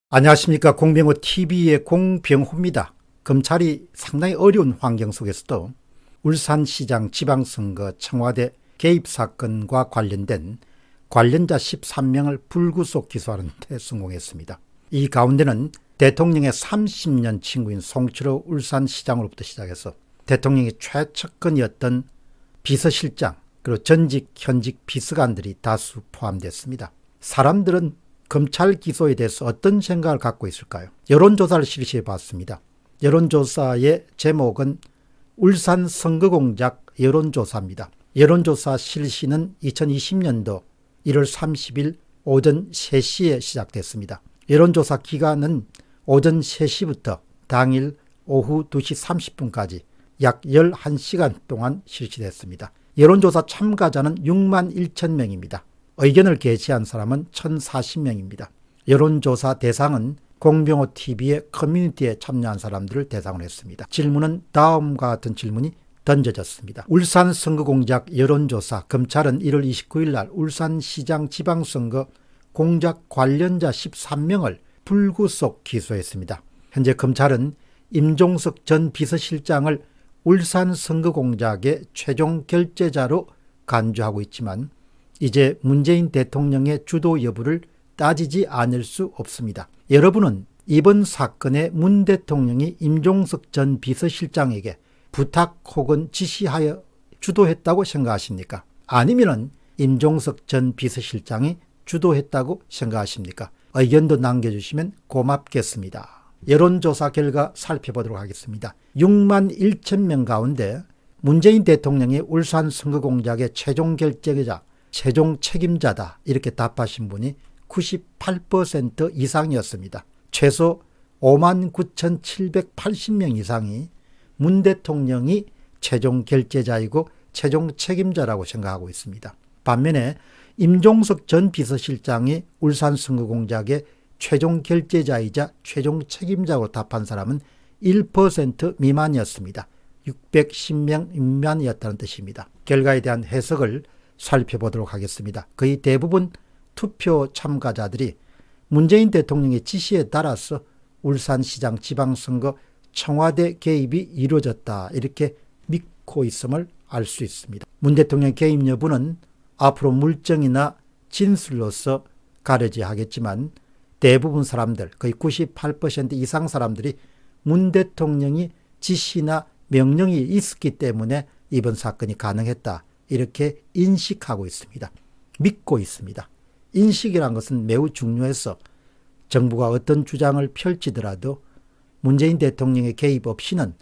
안녕하십니까. 공병호 TV의 공병호입니다. 검찰이 상당히 어려운 환경 속에서도 울산시장 지방선거 청와대 개입 사건과 관련된 관련자 13명을 불구속 기소하는 데 성공했습니다. 이 가운데는 대통령의 30년 친구인 송철호 울산시장으로부터 시작해서 대통령의 최측근이었던 비서실장 그리고 전직 현직 비서관들이 다수 포함됐습니다. 사람들은 검찰 기소에 대해서 어떤 생각을 갖고 있을까요? 여론조사를 실시해 봤습니다. 여론조사의 제목은 울산 선거공작 여론조사입니다. 여론조사 실시는 2020년도 1월 30일 오전 3시에 시작됐습니다. 여론조사 기간은 오전 3시부터 당일 오후 2시 30분까지 약 11시간 동안 실시됐습니다. 여론조사 참가자는 6만 1천 명입니다. 의견을 게시한 사람은 1,040명입니다. 여론조사 대상은 공병호 TV의 커뮤니티에 참여한 사람들을 대상으로 했습니다. 질문은 다음과 같은 질문이 던져졌습니다. 울산 선거공작 여론조사 검찰은 1월 29일 날 울산시장 지방선거 공작 관련자 13명을 불구속 기소했습니다. 현재 검찰은 임종석 전 비서실장을 울산 선거공작의 최종 결재자로 간주하고 있지만 이제 문재인 대통령의 주도 여부를 따지지 않을 수 없습니다. 여러분은 이번 사건에 문 대통령이 임종석 전 비서실장에게 부탁 혹은 지시하여 주도했다고 생각하십니까? 아니면 임종석 전 비서실장이 주도했다고 생각하십니까? 의견도 남겨주시면 고맙겠습니다. 여론조사 결과 살펴보도록 하겠습니다. 6만 1천 명 가운데 문재인 대통령이 울산 선거공작의 최종 결재자 최종 책임자다 이렇게 답하신 분이 98% 이상이었습니다. 최소 59,780명 이상이 문 대통령이 최종 결재자이고 최종 책임자라고 생각하고 있습니다. 반면에 임종석 전 비서실장이 울산 선거공작의 최종 결재자이자 최종 책임자로 답한 사람은 1% 미만이었습니다. 610명 미만이었다는 뜻입니다. 결과에 대한 해석을 살펴보도록 하겠습니다. 거의 대부분 투표 참가자들이 문재인 대통령의 지시에 따라서 울산시장 지방선거 청와대 개입이 이루어졌다 이렇게 믿고 있음을 알 수 있습니다. 문 대통령 개입 여부는 앞으로 물증이나 진술로서 가려져야 하겠지만 대부분 사람들 거의 98% 이상 사람들이 문 대통령이 지시나 명령이 있었기 때문에 이번 사건이 가능했다 이렇게 인식하고 있습니다. 믿고 있습니다. 인식이란 것은 매우 중요해서 정부가 어떤 주장을 펼치더라도 문재인 대통령의 개입 없이는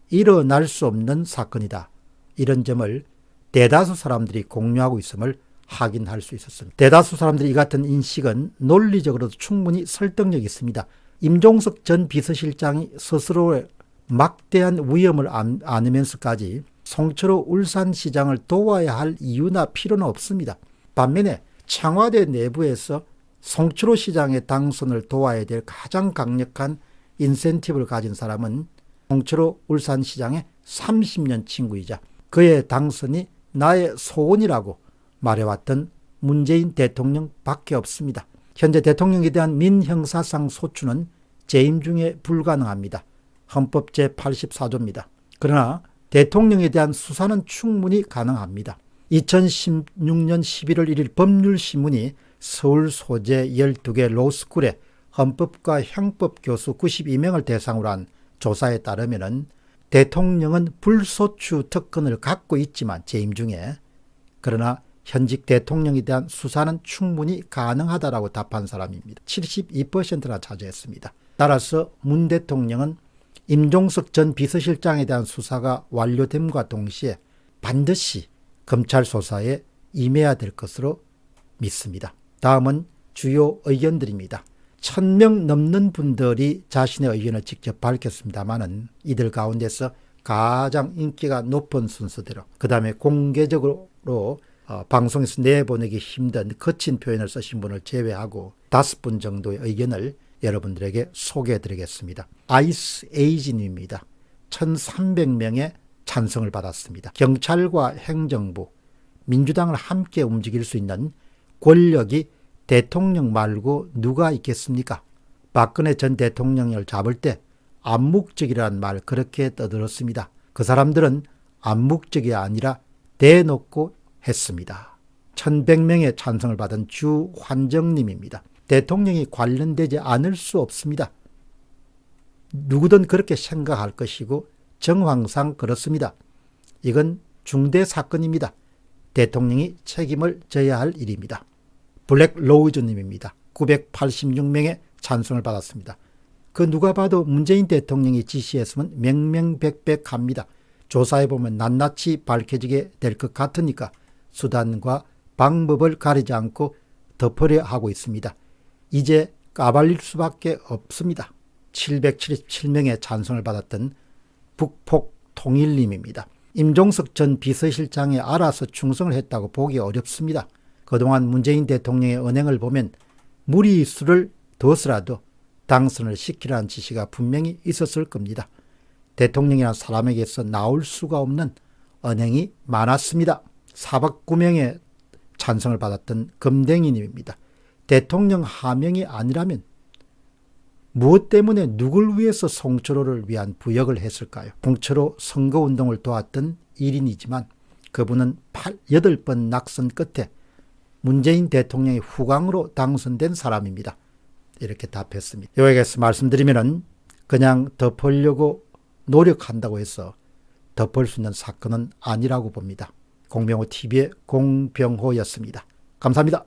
일어날 수 없는 사건이다. 이런 점을 대다수 사람들이 공유하고 있음을 확인할 수 있었습니다. 대다수 사람들이 이 같은 인식은 논리적으로도 충분히 설득력이 있습니다. 임종석 전 비서실장이 스스로의 막대한 위험을 안으면서까지 송철호 울산시장을 도와야 할 이유나 필요는 없습니다. 반면에 청와대 내부에서 송철호 시장의 당선을 도와야 될 가장 강력한 인센티브를 가진 사람은 송철호 울산시장의 30년 친구이자 그의 당선이 나의 소원이라고 말해왔던 문재인 대통령밖에 없습니다. 현재 대통령에 대한 민형사상 소추는 재임 중에 불가능합니다. 헌법 제84조입니다. 그러나 대통령에 대한 수사는 충분히 가능합니다. 2016년 11월 1일 법률신문이 서울 소재 12개 로스쿨의 헌법과 형법 교수 92명을 대상으로 한 조사에 따르면 대통령은 불소추 특권을 갖고 있지만 재임 중에 그러나 현직 대통령에 대한 수사는 충분히 가능하다라고 답한 사람입니다. 72%나 차지했습니다. 따라서 문 대통령은 임종석 전 비서실장에 대한 수사가 완료됨과 동시에 반드시 검찰 수사에 임해야 될 것으로 믿습니다. 다음은 주요 의견들입니다. 1,000명 넘는 분들이 자신의 의견을 직접 밝혔습니다마는 이들 가운데서 가장 인기가 높은 순서대로 그 다음에 공개적으로 방송에서 내보내기 힘든 거친 표현을 쓰신 분을 제외하고 5분 정도의 의견을 여러분들에게 소개해 드리겠습니다. 아이스 에이지님입니다. 1,300명의 찬성을 받았습니다. 경찰과 행정부, 민주당을 함께 움직일 수 있는 권력이 대통령 말고 누가 있겠습니까? 박근혜 전 대통령을 잡을 때 암묵적이라는 말 그렇게 떠들었습니다. 그 사람들은 암묵적이 아니라 대놓고 했습니다. 1100명의 찬성을 받은 주환정님입니다. 대통령이 관련되지 않을 수 없습니다. 누구든 그렇게 생각할 것이고 정황상 그렇습니다. 이건 중대 사건입니다. 대통령이 책임을 져야 할 일입니다. 블랙로우즈님입니다. 986명의 찬성을 받았습니다. 그 누가 봐도 문재인 대통령이 지시했으면 명명백백합니다. 조사해보면 낱낱이 밝혀지게 될 것 같으니까 수단과 방법을 가리지 않고 덮으려 하고 있습니다. 이제 까발릴 수밖에 없습니다. 777명의 찬성을 받았던 북폭통일님입니다. 임종석 전 비서실장에 알아서 충성을 했다고 보기 어렵습니다. 그동안 문재인 대통령의 언행을 보면 무리수를 둬서라도 당선을 시키라는 지시가 분명히 있었을 겁니다. 대통령이라는 사람에게서 나올 수가 없는 언행이 많았습니다. 409명의 찬성을 받았던 금댕이님입니다. 대통령 하명이 아니라면 무엇 때문에 누굴 위해서 송철호를 위한 부역을 했을까요? 송철호 선거운동을 도왔던 일인이지만 그분은 8번 낙선 끝에 문재인 대통령의 후광으로 당선된 사람입니다. 이렇게 답했습니다. 여기에서 말씀드리면 그냥 덮으려고 노력한다고 해서 덮을 수 있는 사건은 아니라고 봅니다. 공병호TV의 공병호였습니다. 감사합니다.